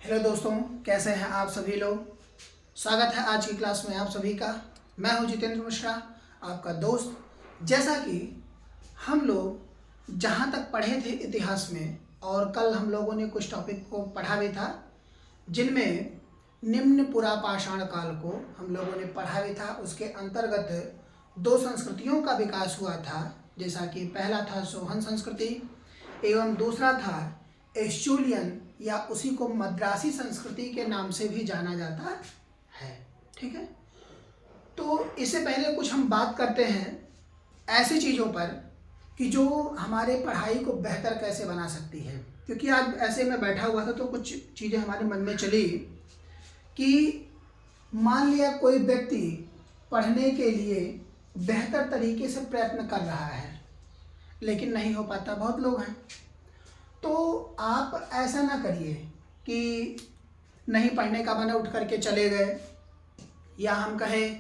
Hello दोस्तों, कैसे हैं आप सभी लोग। स्वागत है आज की क्लास में आप सभी का। मैं हूं जितेंद्र मिश्रा, आपका दोस्त। जैसा कि हम लोग जहां तक पढ़े थे इतिहास में, और कल हम लोगों ने कुछ टॉपिक को पढ़ा भी था, जिनमें निम्न पुरा पाषाण काल को हम लोगों ने पढ़ा भी था। उसके अंतर्गत दो संस्कृतियों का विकास हुआ था, जैसा कि पहला था सोहन संस्कृति एवं दूसरा था एस्चुलियन या उसी को मद्रासी संस्कृति के नाम से भी जाना जाता है। ठीक है, तो इससे पहले कुछ हम बात करते हैं ऐसी चीज़ों पर कि जो हमारे पढ़ाई को बेहतर कैसे बना सकती है। क्योंकि आज ऐसे में बैठा हुआ था तो कुछ चीज़ें हमारे मन में चली कि मान लिया कोई व्यक्ति पढ़ने के लिए बेहतर तरीके से प्रयत्न कर रहा है, लेकिन नहीं हो पाता। बहुत लोग हैं, तो आप ऐसा ना करिए कि नहीं पढ़ने का मन उठ करके चले गए, या हम कहें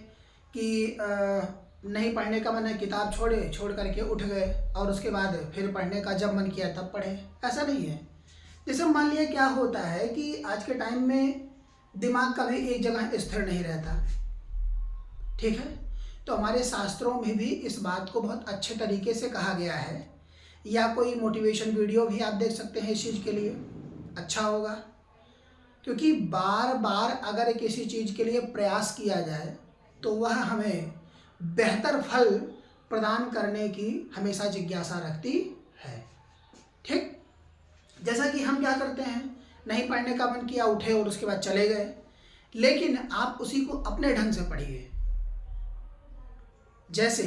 कि नहीं पढ़ने का मन है, किताब छोड़ करके उठ गए और उसके बाद फिर पढ़ने का जब मन किया तब पढ़े। ऐसा नहीं है। जैसे मान लिया क्या होता है कि आज के टाइम में दिमाग कभी एक जगह स्थिर नहीं रहता। ठीक है, तो हमारे शास्त्रों में भी इस बात को बहुत अच्छे तरीके से कहा गया है, या कोई मोटिवेशन वीडियो भी आप देख सकते हैं इस चीज़ के लिए, अच्छा होगा। क्योंकि बार बार अगर किसी चीज़ के लिए प्रयास किया जाए तो वह हमें बेहतर फल प्रदान करने की हमेशा जिज्ञासा रखती है। ठीक, जैसा कि हम क्या करते हैं, नहीं पढ़ने का मन किया, उठे और उसके बाद चले गए। लेकिन आप उसी को अपने ढंग से पढ़िए। जैसे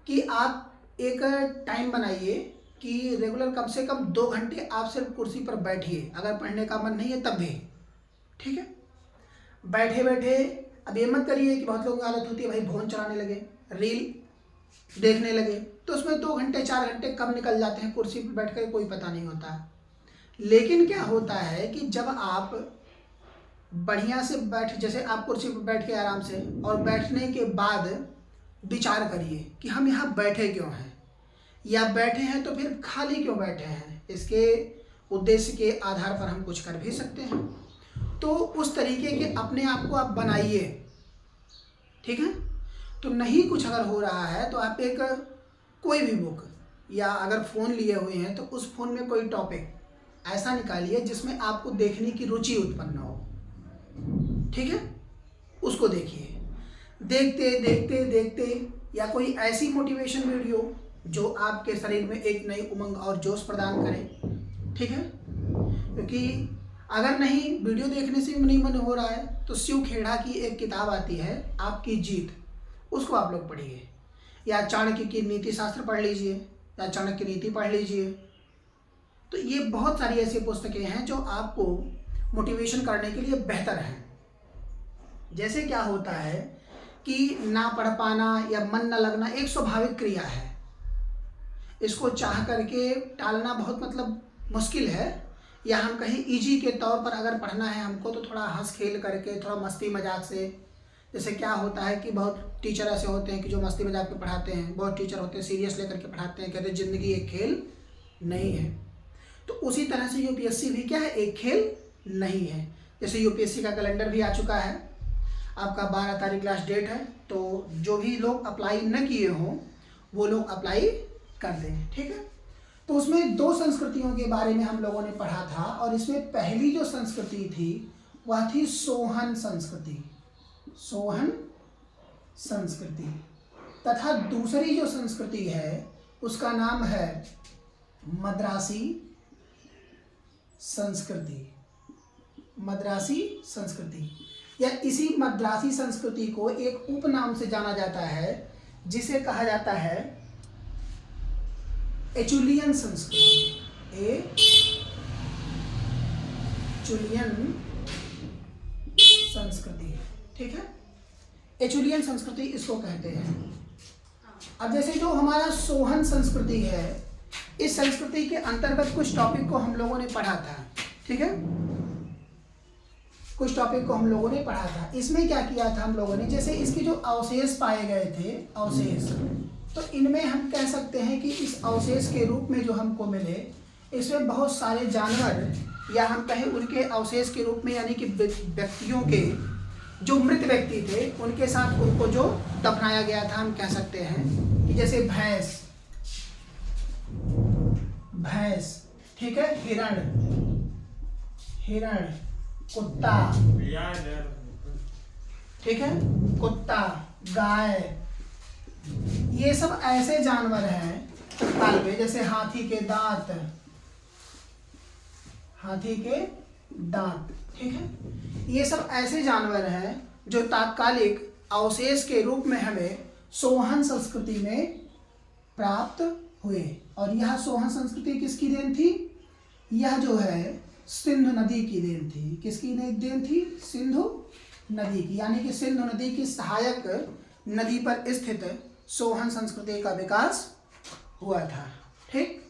कि आप एक टाइम बनाइए कि रेगुलर कम से कम 2 घंटे आप सिर्फ कुर्सी पर बैठिए, अगर पढ़ने का मन नहीं है तब भी। ठीक है, बैठे बैठे अब ये मत करिए कि बहुत लोगों की आदत होती है भाई फोन चलाने लगे, रील देखने लगे, तो उसमें 2 घंटे 4 घंटे कब निकल जाते हैं कुर्सी पर बैठ कर, कोई पता नहीं होता। लेकिन क्या होता है कि जब आप बढ़िया से जैसे आप कुर्सी पर बैठ के आराम से, और बैठने के बाद विचार करिए कि हम यहाँ बैठे क्यों हैं, या बैठे हैं तो फिर खाली क्यों बैठे हैं। इसके उद्देश्य के आधार पर हम कुछ कर भी सकते हैं। तो उस तरीके के अपने आप को आप बनाइए। ठीक है, तो नहीं कुछ अगर हो रहा है तो आप एक कोई भी बुक, या अगर फ़ोन लिए हुए हैं तो उस फ़ोन में कोई टॉपिक ऐसा निकालिए जिसमें आपको देखने की रुचि उत्पन्न हो। ठीक है, उसको देखिए। देखते देखते देखते, या कोई ऐसी मोटिवेशन वीडियो जो आपके शरीर में एक नई उमंग और जोश प्रदान करे। ठीक है, क्योंकि अगर नहीं वीडियो देखने से भी नहीं मन हो रहा है तो शिव खेड़ा की एक किताब आती है आपकी जीत, उसको आप लोग पढ़िए, या चाणक्य की नीति शास्त्र पढ़ लीजिए, या चाणक्य नीति पढ़ लीजिए। तो ये बहुत सारी ऐसी पुस्तकें हैं जो आपको मोटिवेशन करने के लिए बेहतर हैं। जैसे क्या होता है कि ना पढ़ पाना या मन न लगना एक स्वाभाविक क्रिया है। इसको चाह करके टालना बहुत मुश्किल है, या हम कहीं इजी के तौर पर अगर पढ़ना है हमको तो थोड़ा हंस खेल करके, थोड़ा मस्ती मजाक से। जैसे क्या होता है कि बहुत टीचर ऐसे होते हैं कि जो मस्ती मजाक पे पढ़ाते हैं, बहुत टीचर होते हैं सीरियस लेकर के पढ़ाते हैं, कहते हैं ज़िंदगी एक खेल नहीं है। तो उसी तरह से यूपीएससी भी क्या है, एक खेल नहीं है। जैसे यूपीएससी का कैलेंडर भी आ चुका है, आपका 12 तारीख लास्ट डेट है, तो जो भी लोग अप्लाई न किए हों वो लोग अप्लाई कर दें। ठीक है, तो उसमें 2 संस्कृतियों के बारे में हम लोगों ने पढ़ा था, और इसमें पहली जो संस्कृति थी वह थी सोहन संस्कृति। सोहन संस्कृति, तथा दूसरी जो संस्कृति है उसका नाम है मद्रासी संस्कृति। मद्रासी संस्कृति, या इसी मद्रासी संस्कृति को एक उपनाम से जाना जाता है जिसे कहा जाता है एचुलियन संस्कृति। एचुलियन संस्कृति। ठीक है, एचुलियन संस्कृति इसको कहते हैं। अब जैसे जो हमारा सोहन संस्कृति है, इस संस्कृति के अंतर्गत कुछ टॉपिक को हम लोगों ने पढ़ा था। ठीक है, कुछ टॉपिक को हम लोगों ने पढ़ा था। इसमें क्या किया था हम लोगों ने, जैसे इसके जो अवशेष पाए गए थे, अवशेष, तो इनमें हम कह सकते हैं कि इस अवशेष के रूप में जो हमको मिले, इसमें बहुत सारे जानवर या हम कहें उनके अवशेष के रूप में, यानी कि व्यक्तियों के जो मृत व्यक्ति थे उनके साथ उनको जो दफनाया गया था, हम कह सकते हैं कि जैसे भैंस, ठीक है, हिरण, कुत्ता, ठीक है, कुत्ता, गाय, ये सब ऐसे जानवर हैं पालवे, जैसे हाथी के दांत, ठीक है, ये सब ऐसे जानवर हैं जो तात्कालिक अवशेष के रूप में हमें सोहन संस्कृति में प्राप्त हुए। और यह सोहन संस्कृति किसकी देन थी? यह जो है सिंधु नदी की देन थी। किसकी देन थी? सिंधु नदी की, यानी कि सिंधु नदी की सहायक नदी पर स्थित सोहन संस्कृति का विकास हुआ था। ठीक।